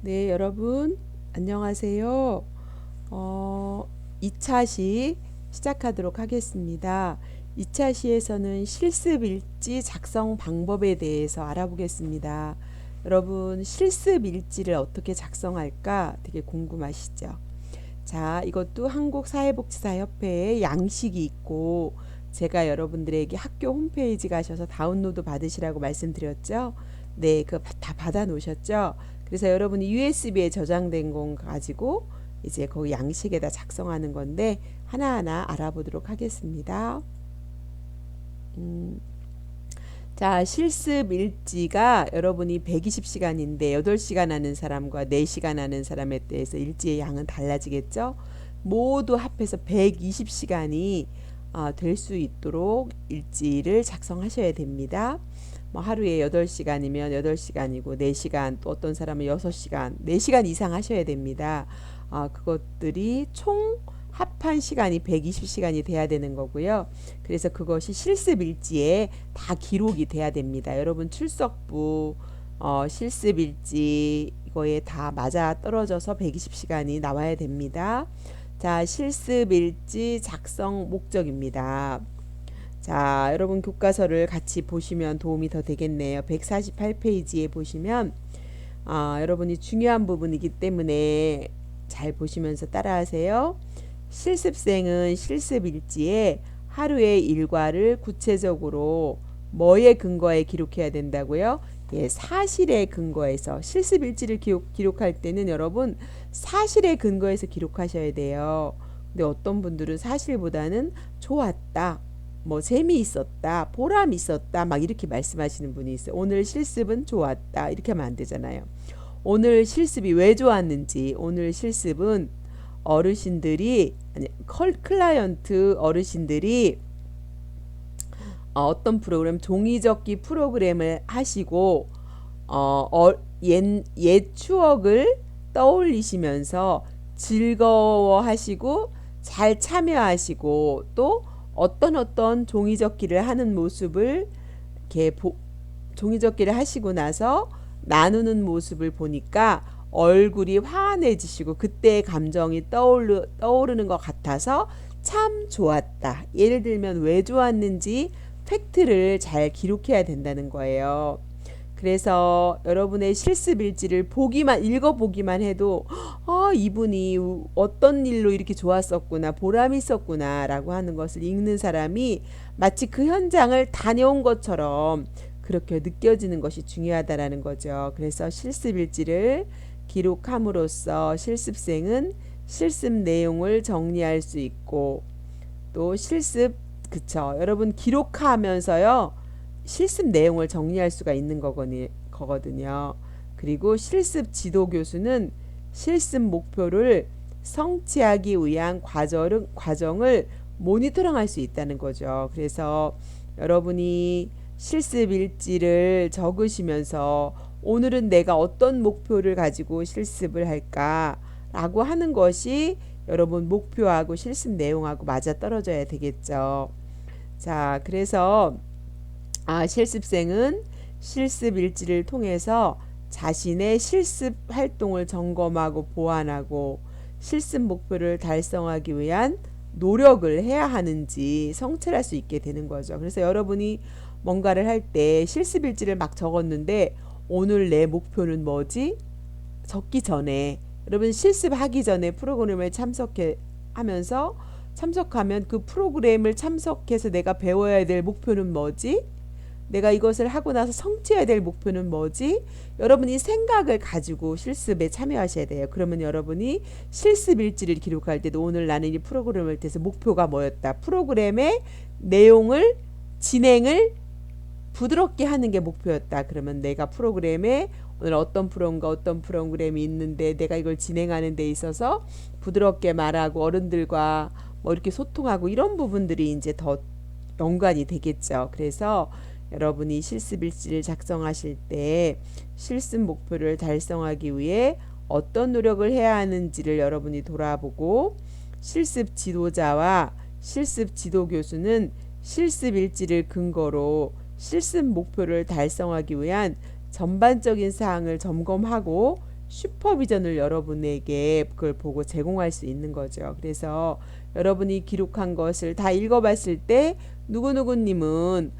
네, 여러분, 안녕하세요. 2차 시 시작하도록 하겠습니다. 2차 시에서는 실습 일지 작성 방법에 대해서 알아보겠습니다. 여러분, 실습 일지를 어떻게 작성할까 되게 궁금하시죠? 자, 이것도 한국사회복지사협회에 양식이 있고, 제가 여러분들에게 학교 홈페이지 가셔서 다운로드 받으시라고 말씀드렸죠? 네, 그거 다 받아 놓으셨죠? 그래서 여러분이 USB에 저장된 건 가지고 이제 거기 양식에다 작성하는 건데 하나하나 알아보도록 하겠습니다. 음, 자, 실습 일지가 여러분이 120시간인데 8시간 하는 사람과 4시간 하는 사람에 대해서 일지의 양은 달라지겠죠? 모두 합해서 120시간이 될 수 있도록 일지를 작성하셔야 됩니다. 뭐 하루에 8시간이면 8시간이고 4시간, 또 어떤 사람은 6시간, 4시간 이상 하셔야 됩니다. 그것들이 총 합한 시간이 120시간이 돼야 되는 거고요. 그래서 그것이 실습 일지에 다 기록이 돼야 됩니다. 여러분 출석부, 실습 일지 이거에 다 맞아 떨어져서 120시간이 나와야 됩니다. 자, 실습 일지 작성 목적입니다. 자, 여러분 교과서를 같이 보시면 도움이 더 되겠네요. 148페이지에 보시면 여러분이 중요한 부분이기 때문에 잘 보시면서 따라하세요. 실습생은 실습 일지에 하루의 일과를 구체적으로 뭐에 근거해 기록해야 된다고요? 예, 사실에 근거해서 실습 일지를 기록할 때는 여러분 사실에 근거해서 기록하셔야 돼요. 근데 어떤 분들은 사실보다는 좋았다, 뭐 재미있었다, 보람 있었다 막 이렇게 말씀하시는 분이 있어요. 오늘 실습은 좋았다 이렇게 하면 안 되잖아요. 오늘 실습이 왜 좋았는지, 오늘 실습은 어르신들이 아니 클라이언트 어르신들이 어떤 프로그램 종이접기 프로그램을 하시고 옛 추억을 떠올리시면서 즐거워하시고 잘 참여하시고 또 어떤 종이접기를 하는 모습을 이렇게 종이접기를 하시고 나서 나누는 모습을 보니까 얼굴이 환해지시고 그때의 감정이 떠오르는 것 같아서 참 좋았다. 예를 들면 왜 좋았는지 팩트를 잘 기록해야 된다는 거예요. 그래서 여러분의 실습 일지를 읽어보기만 해도 이분이 어떤 일로 이렇게 좋았었구나, 보람이 있었구나라고 하는 것을 읽는 사람이 마치 그 현장을 다녀온 것처럼 그렇게 느껴지는 것이 중요하다라는 거죠. 그래서 실습 일지를 기록함으로써 실습생은 실습 내용을 정리할 수 있고 또 그쵸. 여러분 기록하면서요. 실습 내용을 정리할 수가 있는 거거든요. 그리고 실습 지도 교수는 실습 목표를 성취하기 위한 과정을 모니터링할 수 있다는 거죠. 그래서 여러분이 실습 일지를 적으시면서 오늘은 내가 어떤 목표를 가지고 실습을 할까라고 하는 것이 여러분 목표하고 실습 내용하고 맞아 떨어져야 되겠죠. 자, 그래서 실습생은 실습 일지를 통해서 자신의 실습 활동을 점검하고 보완하고 실습 목표를 달성하기 위한 노력을 해야 하는지 성찰할 수 있게 되는 거죠. 그래서 여러분이 뭔가를 할 때 실습 일지를 막 적었는데 오늘 내 목표는 뭐지? 적기 전에 여러분 실습하기 전에 프로그램을 참석하면 그 프로그램을 참석해서 내가 배워야 될 목표는 뭐지? 내가 이것을 하고 나서 성취해야 될 목표는 뭐지? 여러분이 생각을 가지고 실습에 참여하셔야 돼요. 그러면 여러분이 실습 일지를 기록할 때도 오늘 나는 이 프로그램을 통해서 목표가 뭐였다. 프로그램의 내용을 진행을 부드럽게 하는 게 목표였다. 그러면 내가 프로그램에 오늘 어떤 프로그램이 있는데 내가 이걸 진행하는 데 있어서 부드럽게 말하고 어른들과 뭐 이렇게 소통하고 이런 부분들이 이제 더 연관이 되겠죠. 그래서 여러분이 실습 일지를 작성하실 때 실습 목표를 달성하기 위해 어떤 노력을 해야 하는지를 여러분이 돌아보고 실습 지도자와 실습 지도 교수는 실습 일지를 근거로 실습 목표를 달성하기 위한 전반적인 사항을 점검하고 슈퍼비전을 여러분에게 그걸 보고 제공할 수 있는 거죠. 그래서 여러분이 기록한 것을 다 읽어봤을 때 누구누구님은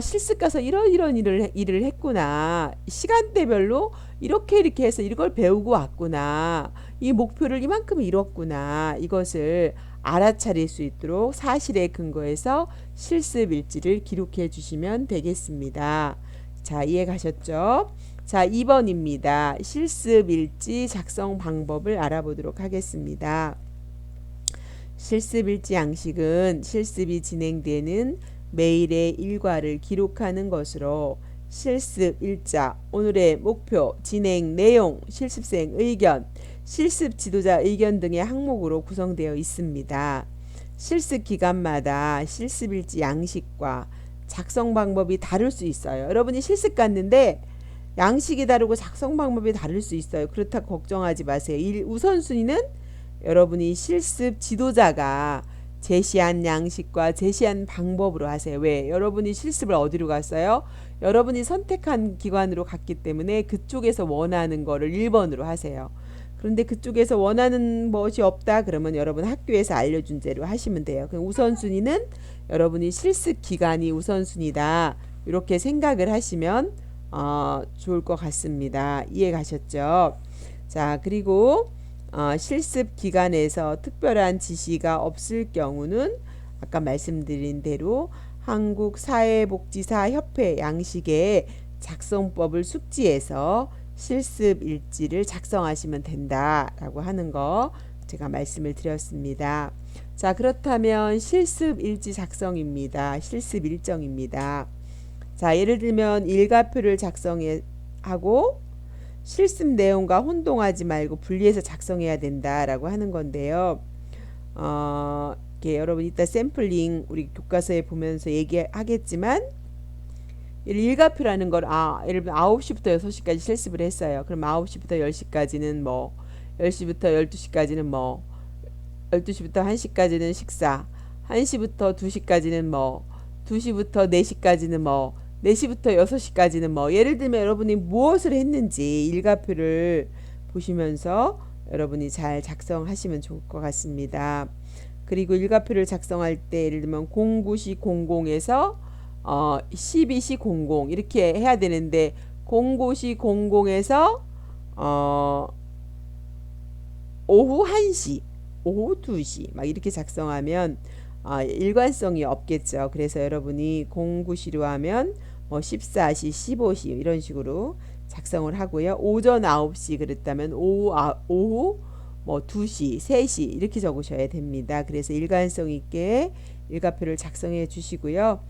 실습 가서 이런 일을 했구나. 시간대별로 이렇게 해서 이걸 배우고 왔구나. 이 목표를 이만큼 이뤘구나. 이것을 알아차릴 수 있도록 사실에 근거해서 실습 일지를 기록해 주시면 되겠습니다. 자, 이해 가셨죠? 자, 2번입니다. 실습 일지 작성 방법을 알아보도록 하겠습니다. 실습 일지 양식은 실습이 진행되는 매일의 일과를 기록하는 것으로 실습 일자, 오늘의 목표, 진행 내용, 실습생 의견, 실습 지도자 의견 등의 항목으로 구성되어 있습니다. 실습 기간마다 실습 일지 양식과 작성 방법이 다를 수 있어요. 여러분이 실습 갔는데 양식이 다르고 작성 방법이 다를 수 있어요. 그렇다고 걱정하지 마세요. 우선순위는 여러분이 실습 지도자가 제시한 양식과 제시한 방법으로 하세요. 왜? 여러분이 실습을 어디로 갔어요? 여러분이 선택한 기관으로 갔기 때문에 그쪽에서 원하는 거를 1번으로 하세요. 그런데 그쪽에서 원하는 것이 없다 그러면 여러분 학교에서 알려준 대로 하시면 돼요. 그럼 우선순위는 여러분이 실습 기간이 우선순위다. 이렇게 생각을 하시면 좋을 것 같습니다. 이해 가셨죠? 자, 그리고 실습 기간에서 특별한 지시가 없을 경우는 아까 말씀드린 대로 한국사회복지사협회 양식의 작성법을 숙지해서 실습 일지를 작성하시면 된다라고 하는 거 제가 말씀을 드렸습니다. 자, 그렇다면 실습 일지 작성입니다. 실습 일정입니다. 자, 예를 들면 일과표를 작성하고 실습 내용과 혼동하지 말고 분리해서 작성해야 된다라고 하는 건데요. 이렇게 여러분 이따 샘플링 우리 교과서에 보면서 얘기하겠지만 일과표라는 걸 예를 들면 9시부터 6시까지 실습을 했어요. 그럼 9시부터 10시까지는 뭐 10시부터 12시까지는 뭐 12시부터 1시까지는 식사 1시부터 2시까지는 뭐 2시부터 4시까지는 뭐 4시부터 6시까지는 뭐 예를 들면 여러분이 무엇을 했는지 일과표를 보시면서 여러분이 잘 작성하시면 좋을 것 같습니다. 그리고 일과표를 작성할 때 예를 들면 09시 00에서 12시 00 이렇게 해야 되는데 09시 00에서 오후 1시 오후 2시 막 이렇게 작성하면 일관성이 없겠죠. 그래서 여러분이 09시로 하면 14시 15시 이런 식으로 작성을 하고요. 오전 9시 그랬다면 오후 2시 3시 이렇게 적으셔야 됩니다. 그래서 일관성 있게 일과표를 작성해 주시고요.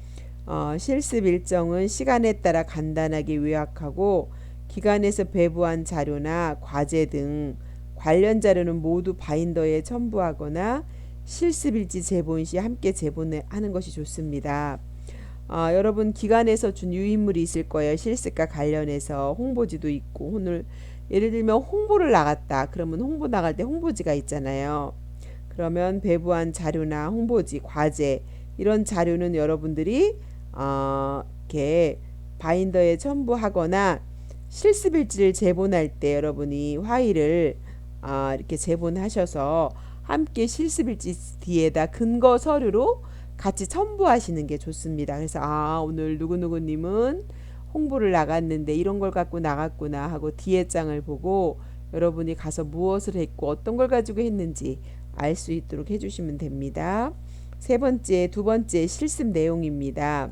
실습 일정은 시간에 따라 간단하게 요약하고 기관에서 배부한 자료나 과제 등 관련 자료는 모두 바인더에 첨부하거나 실습일지 제본 시 함께 제본하는 것이 좋습니다. 여러분 기관에서 준 유인물이 있을 거예요. 실습과 관련해서 홍보지도 있고 오늘 예를 들면 홍보를 나갔다. 그러면 홍보 나갈 때 홍보지가 있잖아요. 그러면 배부한 자료나 홍보지, 과제 이런 자료는 여러분들이 이렇게 바인더에 첨부하거나 실습일지를 제본할 때 여러분이 파일을 이렇게 제본하셔서 함께 실습일지 뒤에다 근거 서류로 같이 첨부하시는 게 좋습니다. 그래서 오늘 누구누구님은 홍보를 나갔는데 이런 걸 갖고 나갔구나 하고 뒤에 장을 보고 여러분이 가서 무엇을 했고 어떤 걸 가지고 했는지 알 수 있도록 해주시면 됩니다. 두 번째 실습 내용입니다.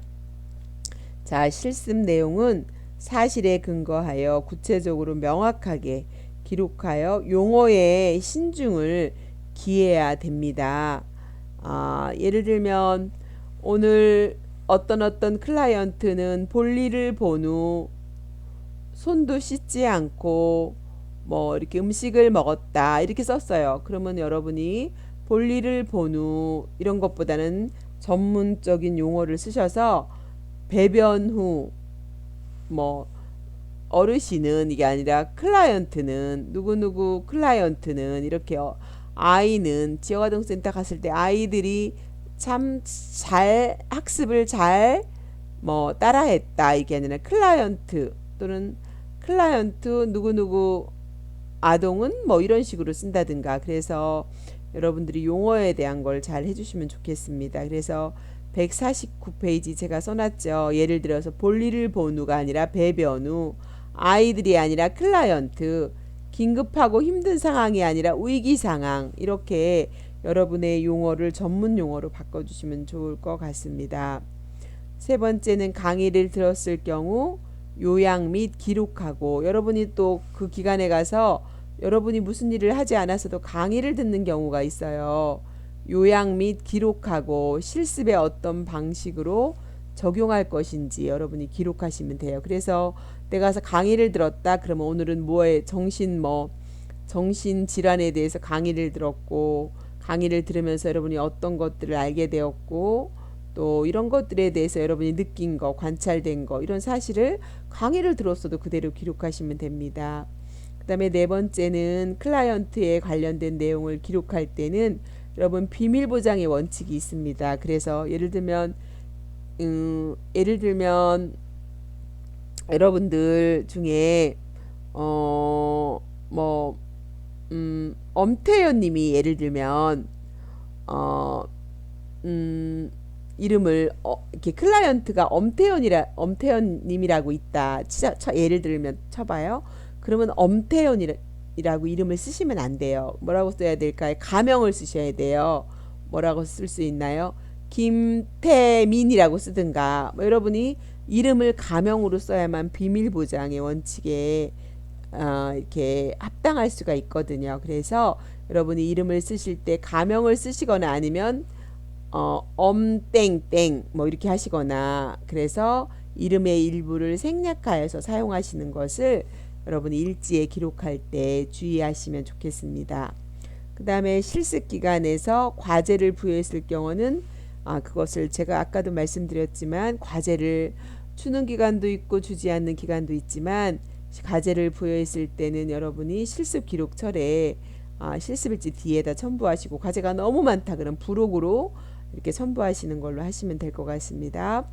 자, 실습 내용은 사실에 근거하여 구체적으로 명확하게 기록하여 용어의 신중을 기해야 됩니다. 예를 들면 오늘 어떤 클라이언트는 볼일을 본 후 손도 씻지 않고 뭐 이렇게 음식을 먹었다 이렇게 썼어요. 그러면 여러분이 볼일을 본 후 이런 것보다는 전문적인 용어를 쓰셔서 배변 후 뭐 어르신은 이게 아니라 클라이언트는 누구누구 클라이언트는 이렇게 아이는 지역아동센터 갔을 때 아이들이 참 잘 학습을 잘 뭐 따라했다 이게 아니라 클라이언트 또는 클라이언트 누구누구 아동은 뭐 이런 식으로 쓴다든가. 그래서 여러분들이 용어에 대한 걸 잘 해주시면 좋겠습니다. 그래서 149페이지 제가 써놨죠. 예를 들어서 볼일을 본우가 아니라 배변우, 아이들이 아니라 클라이언트, 긴급하고 힘든 상황이 아니라 위기 상황, 이렇게 여러분의 용어를 전문 용어로 바꿔주시면 좋을 것 같습니다. 세 번째는 강의를 들었을 경우 요약 및 기록하고, 여러분이 또 그 기간에 가서 여러분이 무슨 일을 하지 않았어도 강의를 듣는 경우가 있어요. 요약 및 기록하고 실습의 어떤 방식으로 적용할 것인지 여러분이 기록하시면 돼요. 그래서 내가 가서 강의를 들었다 그러면 오늘은 뭐에 정신 질환에 대해서 강의를 들었고, 강의를 들으면서 여러분이 어떤 것들을 알게 되었고, 또 이런 것들에 대해서 여러분이 느낀 거, 관찰된 거, 이런 사실을 강의를 들었어도 그대로 기록하시면 됩니다. 그 다음에 네 번째는 클라이언트에 관련된 내용을 기록할 때는 여러분 비밀 보장의 원칙이 있습니다. 그래서 예를 들면 여러분들 중에 엄태현 님이 예를 들면 이름을 이렇게 클라이언트가 엄태현 님이라고 있다. 예를 들면 쳐봐요. 그러면 엄태현이라고 이름을 쓰시면 안 돼요. 뭐라고 써야 될까요? 가명을 쓰셔야 돼요. 뭐라고 쓸 수 있나요? 김태민이라고 쓰든가. 여러분이 이름을 가명으로 써야만 비밀 보장의 원칙에 이렇게 합당할 수가 있거든요. 그래서 여러분이 이름을 쓰실 때 가명을 쓰시거나 아니면 엄땡땡 뭐 이렇게 하시거나, 그래서 이름의 일부를 생략하여서 사용하시는 것을 여러분이 일지에 기록할 때 주의하시면 좋겠습니다. 그 다음에 실습 기간에서 과제를 부여했을 경우는 그것을 제가 아까도 말씀드렸지만 과제를 주는 기간도 있고 주지 않는 기간도 있지만, 과제를 부여했을 때는 여러분이 실습 기록철에 실습일지 뒤에다 첨부하시고, 과제가 너무 많다 그럼 부록으로 이렇게 첨부하시는 걸로 하시면 될 것 같습니다.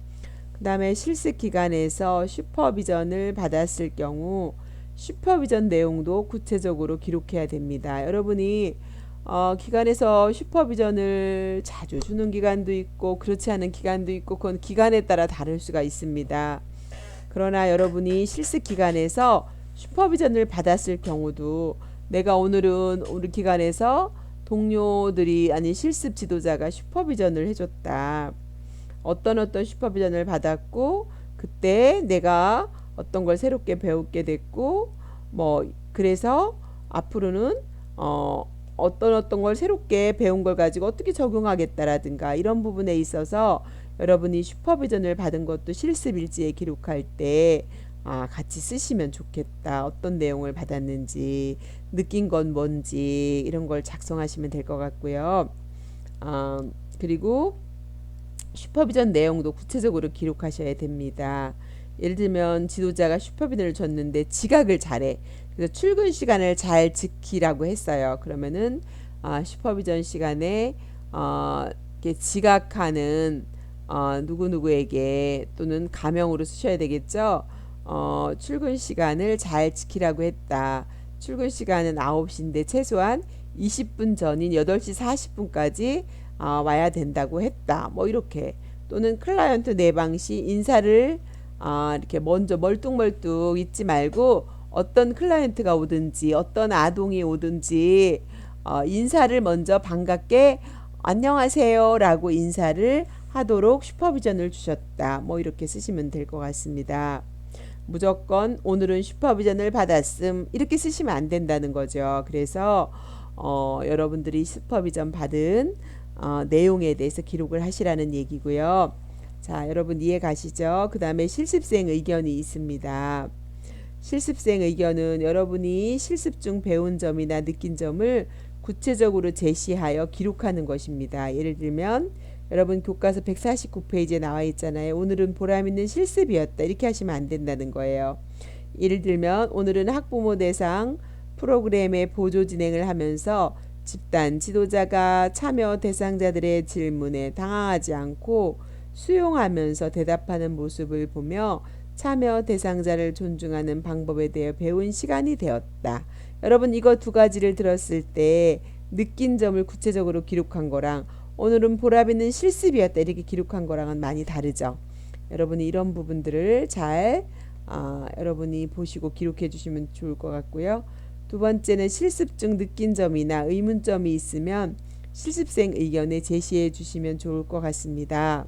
그 다음에 실습 기간에서 슈퍼비전을 받았을 경우 슈퍼비전 내용도 구체적으로 기록해야 됩니다. 여러분이 기관에서 슈퍼비전을 자주 주는 기간도 있고 그렇지 않은 기간도 있고, 그건 기간에 따라 다를 수가 있습니다. 그러나 여러분이 실습 기간에서 슈퍼비전을 받았을 경우도 내가 오늘은 우리 기관에서 동료들이 아닌 실습 지도자가 슈퍼비전을 해줬다. 어떤 슈퍼비전을 받았고 그때 내가 어떤 걸 새롭게 배우게 됐고, 그래서 앞으로는 어떤 걸 새롭게 배운 걸 가지고 어떻게 적용하겠다라든가, 이런 부분에 있어서 여러분이 슈퍼비전을 받은 것도 실습 일지에 기록할 때 같이 쓰시면 좋겠다. 어떤 내용을 받았는지, 느낀 건 뭔지, 이런 걸 작성하시면 될 것 같고요. 그리고 슈퍼비전 내용도 구체적으로 기록하셔야 됩니다. 예를 들면 지도자가 슈퍼비전을 줬는데 지각을 잘해. 그래서 출근 시간을 잘 지키라고 했어요. 그러면은 슈퍼비전 시간에 이렇게 지각하는 누구누구에게, 또는 가명으로 쓰셔야 되겠죠. 출근 시간을 잘 지키라고 했다. 출근 시간은 9시인데 최소한 20분 전인 8시 40분까지 와야 된다고 했다. 이렇게. 또는 클라이언트 내방 시 인사를 이렇게 먼저 멀뚱멀뚱 잊지 말고, 어떤 클라이언트가 오든지 어떤 아동이 오든지 인사를 먼저 반갑게 안녕하세요 라고 인사를 하도록 슈퍼비전을 주셨다. 이렇게 쓰시면 될 것 같습니다. 무조건 오늘은 슈퍼비전을 받았음 이렇게 쓰시면 안 된다는 거죠. 그래서 여러분들이 슈퍼비전 받은 내용에 대해서 기록을 하시라는 얘기고요. 자, 여러분 이해 가시죠? 그 다음에 실습생 의견이 있습니다. 실습생 의견은 여러분이 실습 중 배운 점이나 느낀 점을 구체적으로 제시하여 기록하는 것입니다. 예를 들면 여러분 교과서 149페이지에 나와 있잖아요. 오늘은 보람있는 실습이었다. 이렇게 하시면 안 된다는 거예요. 예를 들면 오늘은 학부모 대상 프로그램의 보조 진행을 하면서 집단 지도자가 참여 대상자들의 질문에 당황하지 않고 수용하면서 대답하는 모습을 보며 참여 대상자를 존중하는 방법에 대해 배운 시간이 되었다. 여러분 이거 두 가지를 들었을 때 느낀 점을 구체적으로 기록한 거랑 오늘은 보람있는 실습이었다 이렇게 기록한 거랑은 많이 다르죠. 여러분이 이런 부분들을 잘 여러분이 보시고 기록해 주시면 좋을 것 같고요. 두 번째는 실습 중 느낀 점이나 의문점이 있으면 실습생 의견에 제시해 주시면 좋을 것 같습니다.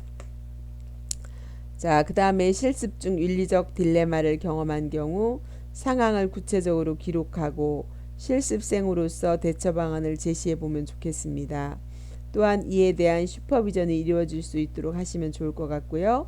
자, 그 다음에 실습 중 윤리적 딜레마를 경험한 경우 상황을 구체적으로 기록하고 실습생으로서 대처 방안을 제시해 보면 좋겠습니다. 또한 이에 대한 슈퍼비전이 이루어질 수 있도록 하시면 좋을 것 같고요.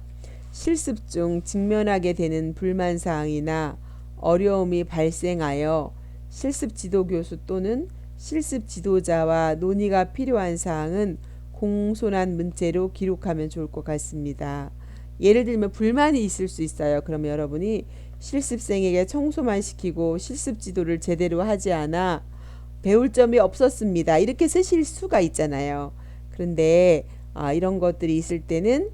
실습 중 직면하게 되는 불만 사항이나 어려움이 발생하여 실습 지도 교수 또는 실습 지도자와 논의가 필요한 사항은 공손한 문체로 기록하면 좋을 것 같습니다. 예를 들면 불만이 있을 수 있어요. 그러면 여러분이 실습생에게 청소만 시키고 실습 지도를 제대로 하지 않아 배울 점이 없었습니다. 이렇게 쓰실 수가 있잖아요. 그런데 이런 것들이 있을 때는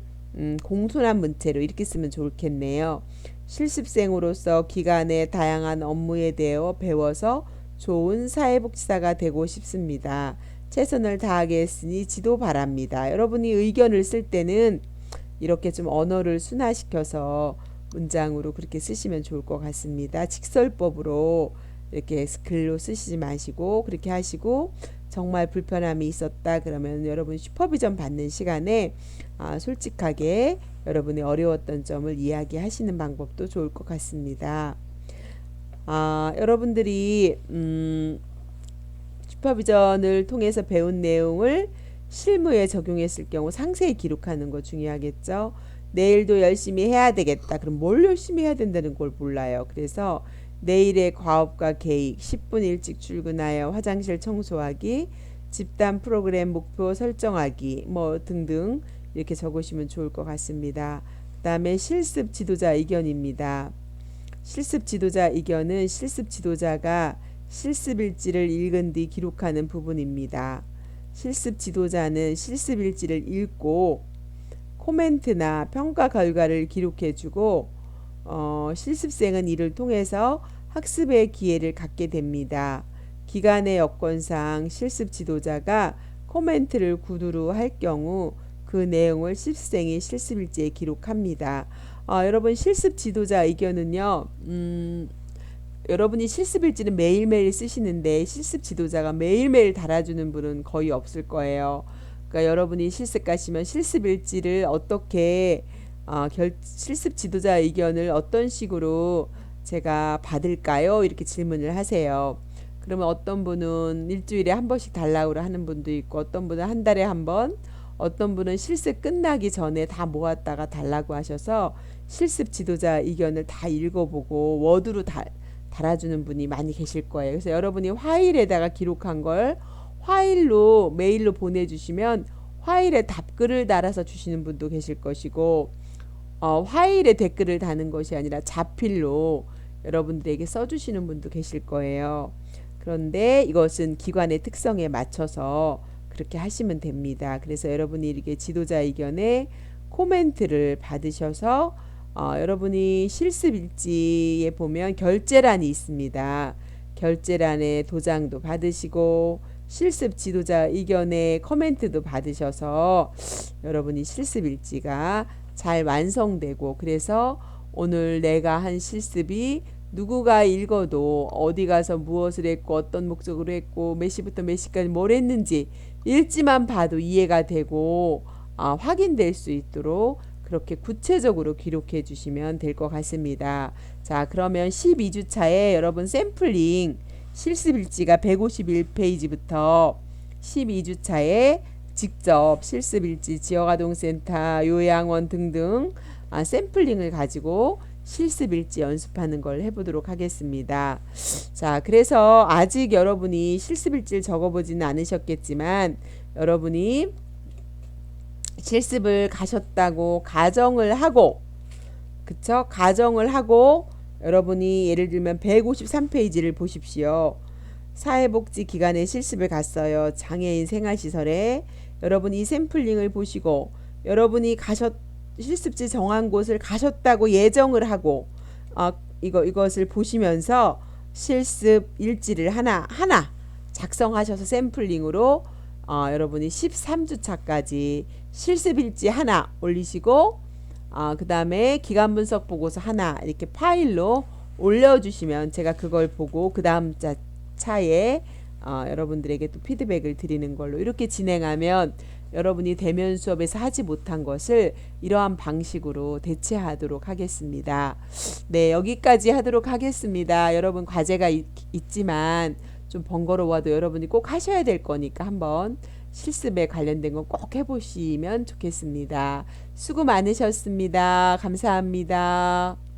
공손한 문체로 이렇게 쓰면 좋겠네요. 실습생으로서 기관의 다양한 업무에 대해 배워서 좋은 사회복지사가 되고 싶습니다. 최선을 다하겠으니 지도 바랍니다. 여러분이 의견을 쓸 때는 이렇게 좀 언어를 순화시켜서 문장으로 그렇게 쓰시면 좋을 것 같습니다. 직설법으로 이렇게 글로 쓰시지 마시고 그렇게 하시고 정말 불편함이 있었다 그러면 여러분 슈퍼비전 받는 시간에 솔직하게 여러분의 어려웠던 점을 이야기하시는 방법도 좋을 것 같습니다. 여러분들이 슈퍼비전을 통해서 배운 내용을 실무에 적용했을 경우 상세히 기록하는 거 중요하겠죠. 내일도 열심히 해야 되겠다. 그럼 뭘 열심히 해야 된다는 걸 몰라요. 그래서 내일의 과업과 계획, 10분 일찍 출근하여 화장실 청소하기, 집단 프로그램 목표 설정하기 뭐 등등 이렇게 적으시면 좋을 것 같습니다. 그 다음에 실습 지도자 의견입니다. 실습 지도자 의견은 실습 지도자가 실습 일지를 읽은 뒤 기록하는 부분입니다. 실습 지도자는 실습 일지를 읽고 코멘트나 평가 결과를 기록해주고 실습생은 이를 통해서 학습의 기회를 갖게 됩니다. 기간의 여건상 실습 지도자가 코멘트를 구두로 할 경우 그 내용을 실습생이 실습 일지에 기록합니다. 여러분 실습 지도자 의견은요. 여러분이 실습 일지는 매일매일 쓰시는데 실습 지도자가 매일매일 달아주는 분은 거의 없을 거예요. 그러니까 여러분이 실습 가시면 실습 일지를 어떻게 실습 지도자 의견을 어떤 식으로 제가 받을까요? 이렇게 질문을 하세요. 그러면 어떤 분은 일주일에 한 번씩 달라고 하는 분도 있고 어떤 분은 한 달에 한 번, 어떤 분은 실습 끝나기 전에 다 모았다가 달라고 하셔서 실습 지도자 의견을 다 읽어보고 워드로 달아주는 분이 많이 계실 거예요. 그래서 여러분이 파일에다가 기록한 걸 파일로 메일로 보내주시면 파일에 답글을 달아서 주시는 분도 계실 것이고 파일에 댓글을 다는 것이 아니라 자필로 여러분들에게 써주시는 분도 계실 거예요. 그런데 이것은 기관의 특성에 맞춰서 그렇게 하시면 됩니다. 그래서 여러분이 이렇게 지도자 의견에 코멘트를 받으셔서 여러분이 실습 일지에 보면 결제란이 있습니다. 결제란에 도장도 받으시고 실습 지도자 의견에 코멘트도 받으셔서 여러분이 실습 일지가 잘 완성되고 그래서 오늘 내가 한 실습이 누구가 읽어도 어디 가서 무엇을 했고 어떤 목적으로 했고 몇 시부터 몇 시까지 뭘 했는지 일지만 봐도 이해가 되고 확인될 수 있도록 그렇게 구체적으로 기록해 주시면 될 것 같습니다. 자, 그러면 12주차에 여러분 샘플링 실습일지가 151페이지부터 12주차에 직접 실습일지 지역아동센터, 요양원 등등 샘플링을 가지고 실습일지 연습하는 걸 해보도록 하겠습니다. 자, 그래서 아직 여러분이 실습일지를 적어보지는 않으셨겠지만 여러분이 실습을 가셨다고 가정을 하고 그쵸? 가정을 하고 여러분이 예를 들면 153페이지를 보십시오. 사회복지기관에 실습을 갔어요. 장애인 생활시설에 여러분이 샘플링을 보시고 여러분이 실습지 정한 곳을 가셨다고 예정을 하고 이것을 보시면서 실습 일지를 하나 작성하셔서 샘플링으로 여러분이 13주차까지 실습 일지 하나 올리시고 그 다음에 기간 분석 보고서 하나 이렇게 파일로 올려주시면 제가 그걸 보고 그 다음 차에 여러분들에게 또 피드백을 드리는 걸로 이렇게 진행하면 여러분이 대면 수업에서 하지 못한 것을 이러한 방식으로 대체하도록 하겠습니다. 네, 여기까지 하도록 하겠습니다. 여러분 과제가 있지만 좀 번거로워도 여러분이 꼭 하셔야 될 거니까 한번 실습에 관련된 건 꼭 해보시면 좋겠습니다. 수고 많으셨습니다. 감사합니다.